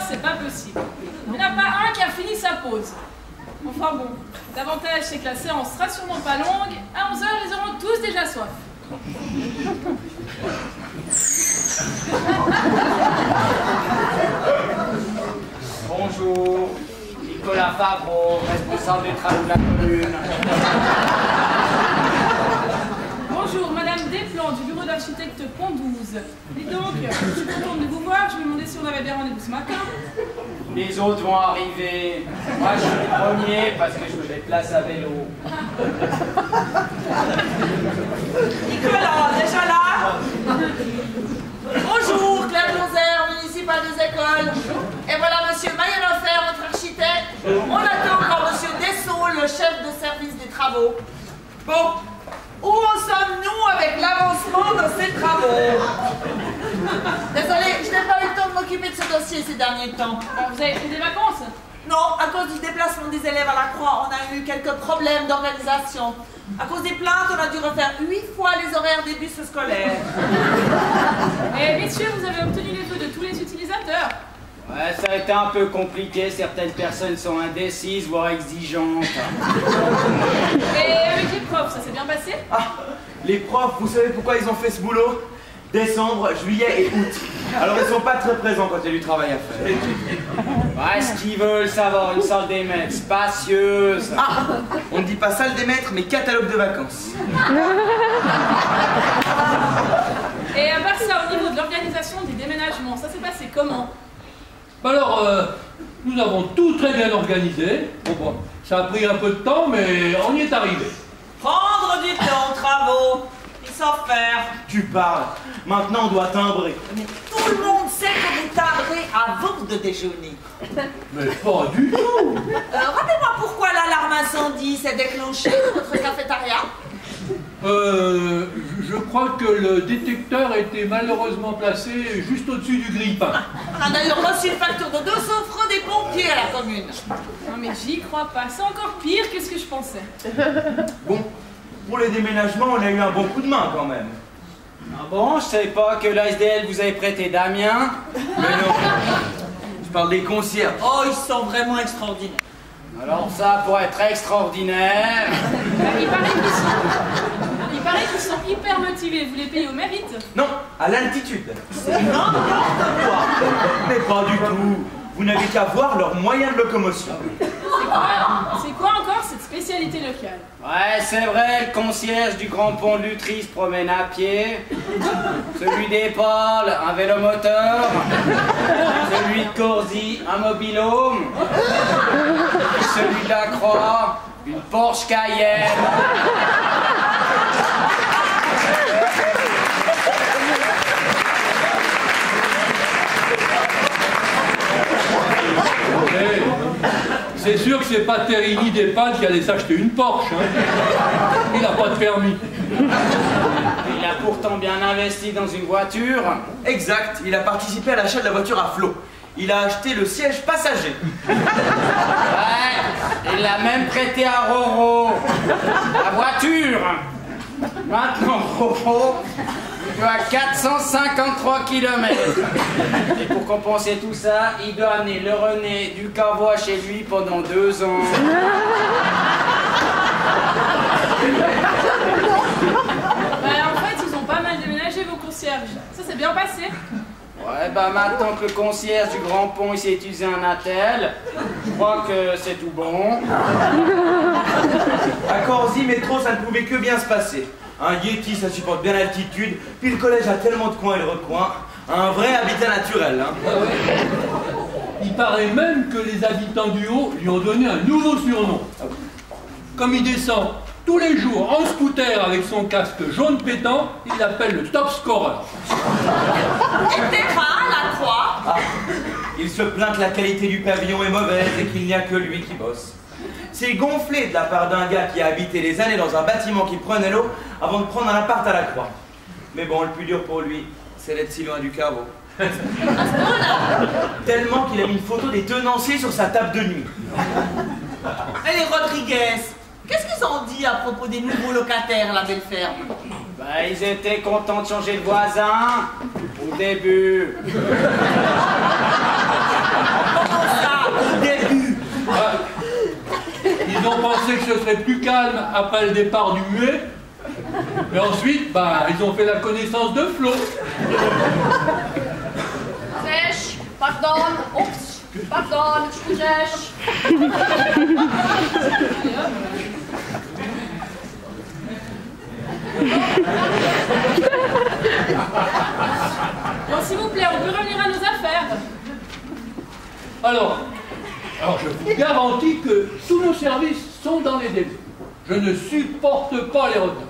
c'est pas possible. Il n'y en a pas un qui a fini sa pause. Enfin bon, l'avantage c'est que la séance sera sûrement pas longue. À 11 h, ils auront tous déjà soif. Bonjour, Nicolas Favreau, responsable des travaux de la commune. Bonjour, Madame Desplans du bureau d'architecte Pont 12. Dites donc, je suis contente de vous voir, je me demandais si on avait bien rendez-vous ce matin. Les autres vont arriver. Moi, je suis le premier parce que je me déplace à vélo. Nicolas, déjà là? Bonjour, Claire Lozer, municipal des écoles. Et voilà monsieur Mayenhofer, notre architecte. On attend encore monsieur Dessau, le chef de service des travaux. Bon, où en sommes-nous avec l'avancement de ces travaux? Désolée, je n'ai pas eu le temps de m'occuper de ce dossier ces derniers temps. Vous avez pris des vacances? Non, à cause du déplacement des élèves à la Croix, on a eu quelques problèmes d'organisation. À cause des plaintes, on a dû refaire 8 fois les horaires des bus scolaires. Et messieurs, vous avez obtenu les vœux de tous les utilisateurs? Ouais, ça a été un peu compliqué. Certaines personnes sont indécises, voire exigeantes. Et avec les profs, ça s'est bien passé? Ah, les profs, vous savez pourquoi ils ont fait ce boulot? Décembre, juillet et août. Alors ils sont pas très présents quand il y a du travail à faire. Ouais, ce qu'ils veulent, c'est avoir une salle des maîtres spacieuse. Ah, on ne dit pas salle des maîtres, mais catalogue de vacances. Et à part ça, au niveau de l'organisation des déménagements, ça s'est passé comment? Alors, nous avons tout très bien organisé. Bon, ça a pris un peu de temps, mais on y est arrivé. Prendre du temps, travaux. Ils savent faire. Tu parles. Maintenant on doit timbrer. Mais tout le monde sait que vous timbrez avant de déjeuner. Mais pas du tout. Rappelez-moi pourquoi l'alarme incendie s'est déclenchée dans votre cafétéria. Je crois que le détecteur était malheureusement placé juste au-dessus du grille-pain. On a d'ailleurs reçu une facture de 200 francs des pompiers à la commune. Non mais j'y crois pas, c'est encore pire que ce que je pensais. Bon, pour les déménagements, on a eu un bon coup de main quand même. Ah bon, je savais pas que l'ASDL vous avait prêté Damien. Mais non, je parle des concierges. Oh, ils sont vraiment extraordinaires. Alors ça, pour être extraordinaire... Il paraît qu'ils sont hyper motivés, vous les payez au mérite? Non, à l'altitude. C'est n'importe quoi. Mais pas du tout. Vous n'avez qu'à voir leurs moyens de locomotion. C'est quoi encore cette spécialité locale? Ouais, c'est vrai, le concierge du Grand Pont de Lutry se promène à pied. Celui d'Épaules, un vélomoteur. Celui de Corzy, un mobilhome. Et celui de la Croix, une Porsche Cayenne. C'est sûr que c'est pas Terini d'Epal qui allait s'acheter une Porsche. Hein. Il n'a pas de permis. Il a pourtant bien investi dans une voiture. Exact, il a participé à l'achat de la voiture à flot. Il a acheté le siège passager. Ouais, il l'a même prêté à Roro. La voiture. Maintenant, Roro, il doit 453 km. Et pour compenser tout ça, il doit amener le René du Cavois chez lui pendant 2 ans. En fait, ils ont pas mal déménagé vos concierges. Ça s'est bien passé? Ouais, bah maintenant que le concierge du Grand Pont il s'est utilisé un attel, je crois que c'est tout bon. À Corzy, métro, ça ne pouvait que bien se passer. Un Yeti, ça supporte bien l'altitude, puis le collège a tellement de coins et de recoins. Un vrai habitat naturel, hein. Il paraît même que les habitants du Haut lui ont donné un nouveau surnom. Comme il descend tous les jours en scooter avec son casque jaune pétant, il l'appelle le top scorer. Et Terrain, la Croix. Ah, il se plaint que la qualité du pavillon est mauvaise et qu'il n'y a que lui qui bosse. C'est gonflé de la part d'un gars qui a habité des années dans un bâtiment qui prenait l'eau avant de prendre un appart à la Croix. Mais bon, le plus dur pour lui, c'est d'être si loin du caveau. Tellement qu'il a mis une photo des tenanciers sur sa table de nuit. Et les Rodriguez, qu'est-ce qu'ils ont dit à propos des nouveaux locataires à la belle ferme? Bah, ils étaient contents de changer de voisin au début. serait plus calme après le départ du muet. Et ensuite, ils ont fait la connaissance de Flo. Sèche, pardon, oups, pardon, je vous sèche. Bon, s'il vous plaît, on peut revenir à nos affaires. Alors, je vous garantis que tous nos services sont dans les délais. Je ne supporte pas les retards.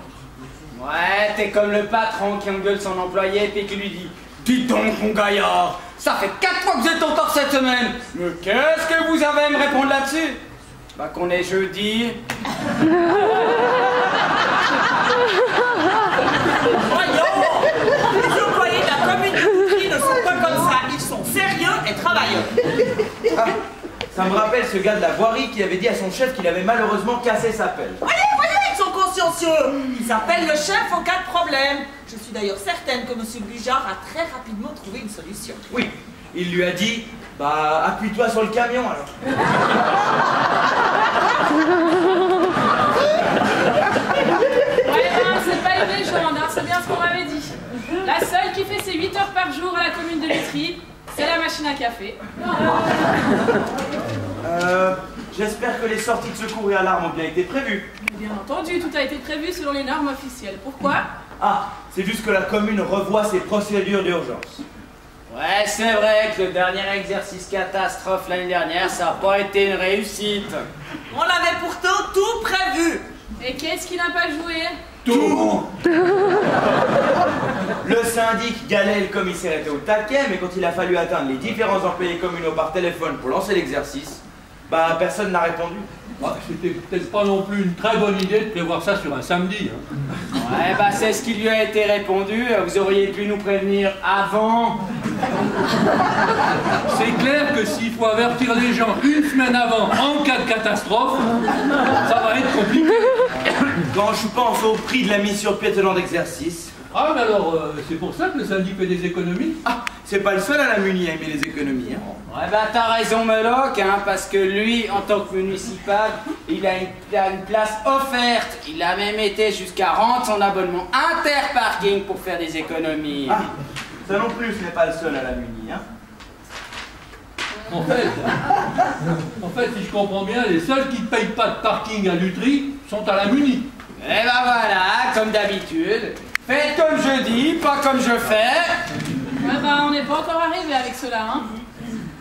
Ouais, t'es comme le patron qui engueule son employé et qui lui dit « Dites donc, mon gaillard, ça fait 4 fois que vous êtes en retard cette semaine. Mais qu'est-ce que vous avez à me répondre là-dessus ?» Bah qu'on est jeudi. Voyons, les employés de la commune de Lutry ne sont pas comme ça. Ils sont sérieux et travailleurs. Ah, ça me rappelle ce gars de la voirie qui avait dit à son chef qu'il avait malheureusement cassé sa pelle. Voyez, ils sont consciencieux. Ils appellent le chef en cas de problème. Je suis d'ailleurs certaine que M. Bujard a très rapidement trouvé une solution. Oui, il lui a dit, appuie-toi sur le camion alors. Ouais, c'est pas une légende, c'est bien ce qu'on m'avait dit. La seule qui fait ses 8 heures par jour à la commune de Lutry, c'est la machine à café. J'espère que les sorties de secours et alarmes ont bien été prévues. Bien entendu, tout a été prévu selon les normes officielles. Pourquoi? Ah, c'est juste que la commune revoit ses procédures d'urgence. Ouais, c'est vrai que le dernier exercice catastrophe l'année dernière, ça n'a pas été une réussite. On avait pourtant tout prévu. Et qu'est-ce qui n'a pas joué? Tout. Le syndic Galet, le commissaire, était au taquet, mais quand il a fallu atteindre les différents employés communaux par téléphone pour lancer l'exercice, personne n'a répondu. C'était peut-être pas non plus une très bonne idée de prévoir ça sur un samedi. Hein. Ouais, c'est ce qui lui a été répondu. Vous auriez pu nous prévenir avant. C'est clair que s'il faut avertir les gens une semaine avant en cas de catastrophe, ça va être compliqué. Quand je pense au prix de la mise sur pied de ce genre d'exercice. Ah, mais alors, c'est pour ça que le syndic fait des économies? Ah, c'est pas le seul à la Muni à aimer les économies. Hein. Ouais, t'as raison, Meloc, parce que lui, en tant que municipal, il a une place offerte. Il a même été jusqu'à rendre son abonnement interparking pour faire des économies. Ah, ça non plus, ce n'est pas le seul à la Muni. Hein. En fait, si je comprends bien, les seuls qui ne payent pas de parking à Lutry sont à la Muni. Et voilà, comme d'habitude. Faites comme je dis, pas comme je fais. Ouais, on n'est pas encore arrivé avec cela, hein.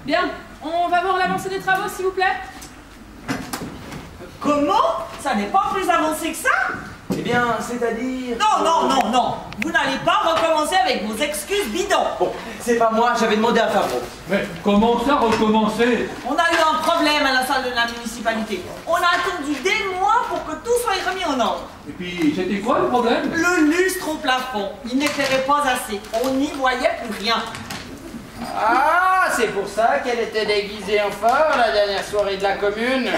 Bien, on va voir l'avancée des travaux, s'il vous plaît. Comment? Ça n'est pas plus avancé que ça? Eh bien, c'est-à-dire... Non. Vous n'allez pas recommencer avec vos excuses bidons. Bon, c'est pas moi, j'avais demandé à Favreau. Mais comment ça recommencer? On a eu un problème à la salle de la municipalité. On a attendu des mois pour que tout soit remis en ordre. Et puis, c'était quoi le problème? Le lustre au plafond, il n'éclairait pas assez. On n'y voyait plus rien. Ah, c'est pour ça qu'elle était déguisée en phare la dernière soirée de la commune.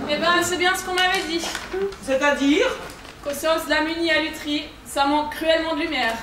Eh c'est bien ce qu'on m'avait dit. C'est-à-dire? Qu'au sens de la Muni à Lutry, ça manque cruellement de lumière.